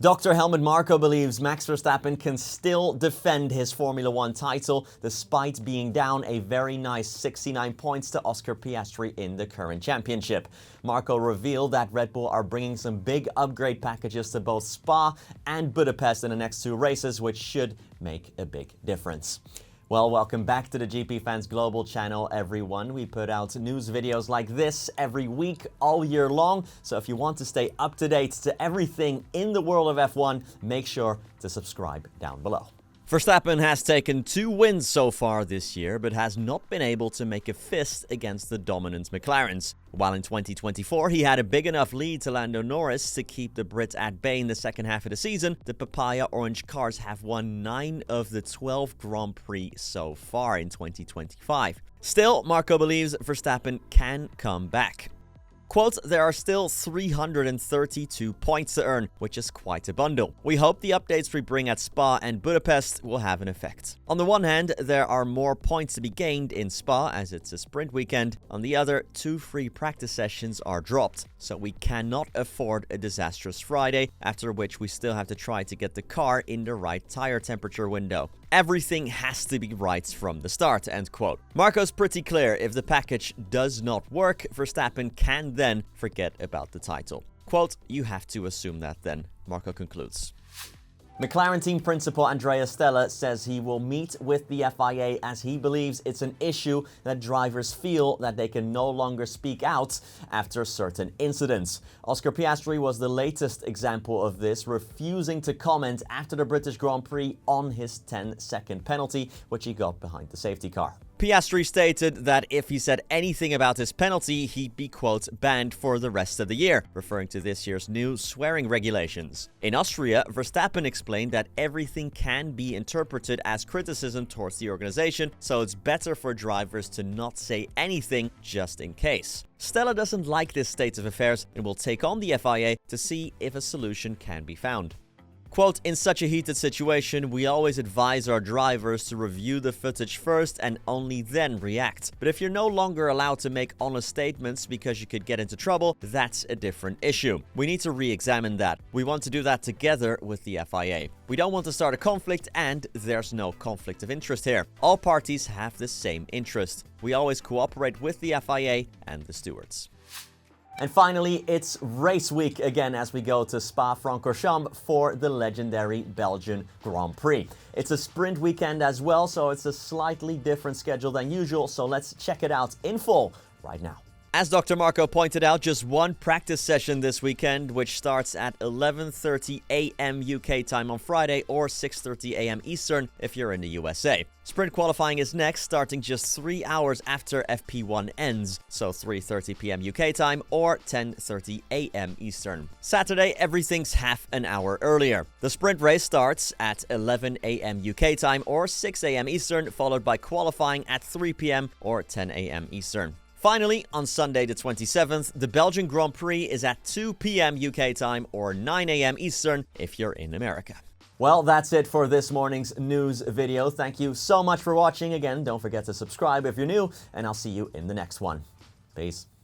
Dr. Helmut Marko believes Max Verstappen can still defend his Formula One title despite being down a very nice 69 points to Oscar Piastri in the current championship. Marko revealed that Red Bull are bringing some big upgrade packages to both Spa and Budapest in the next two races, which should make a big difference. Well, welcome back to the GPFans Global channel, everyone. We put out news videos like this every week, all year long. So if you want to stay up to date to everything in the world of F1, make sure to subscribe down below. Verstappen has taken 2 wins so far this year, but has not been able to make a fist against the dominant McLarens. While in 2024 he had a big enough lead to Lando Norris to keep the Brits at bay in the second half of the season, the papaya orange cars have won 9 of the 12 Grand Prix so far in 2025. Still, Marko believes Verstappen can come back. Quote, there are still 332 points to earn, which is quite a bundle. We hope the updates we bring at Spa and Budapest will have an effect. On the one hand, there are more points to be gained in Spa as it's a sprint weekend. On the other, 2 free practice sessions are dropped, so we cannot afford a disastrous Friday, after which we still have to try to get the car in the right tire temperature window. Everything has to be right from the start, end quote. Marko's pretty clear, if the package does not work, Verstappen can then forget about the title. Quote, you have to assume that then, Marko concludes. McLaren team principal Andrea Stella says he will meet with the FIA as he believes it's an issue that drivers feel that they can no longer speak out after certain incidents. Oscar Piastri was the latest example of this, refusing to comment after the British Grand Prix on his 10-second penalty, which he got behind the safety car. Piastri stated that if he said anything about his penalty, he'd be, quote, banned for the rest of the year, referring to this year's new swearing regulations. In Austria, Verstappen explained that everything can be interpreted as criticism towards the organization, so it's better for drivers to not say anything just in case. Stella doesn't like this state of affairs and will take on the FIA to see if a solution can be found. Quote, in such a heated situation, we always advise our drivers to review the footage first and only then react. But if you're no longer allowed to make honest statements because you could get into trouble, that's a different issue. We need to re-examine that. We want to do that together with the FIA. We don't want to start a conflict, and there's no conflict of interest here. All parties have the same interest. We always cooperate with the FIA and the stewards. And finally, it's race week again as we go to Spa-Francorchamps for the legendary Belgian Grand Prix. It's a sprint weekend as well, so it's a slightly different schedule than usual, so let's check it out in full right now. As Dr. Marko pointed out, just one practice session this weekend, which starts at 11:30 a.m. UK time on Friday or 6:30 a.m. Eastern if you're in the USA. Sprint qualifying is next, starting just 3 hours after FP1 ends, so 3:30 p.m. UK time or 10:30 a.m. Eastern. Saturday, everything's half an hour earlier. The sprint race starts at 11 a.m. UK time or 6 a.m. Eastern, followed by qualifying at 3 p.m. or 10 a.m. Eastern. Finally, on Sunday the 27th, the Belgian Grand Prix is at 2 p.m. UK time or 9 a.m. Eastern if you're in America. Well, that's it for this morning's news video. Thank you so much for watching. Again, don't forget to subscribe if you're new, and I'll see you in the next one. Peace.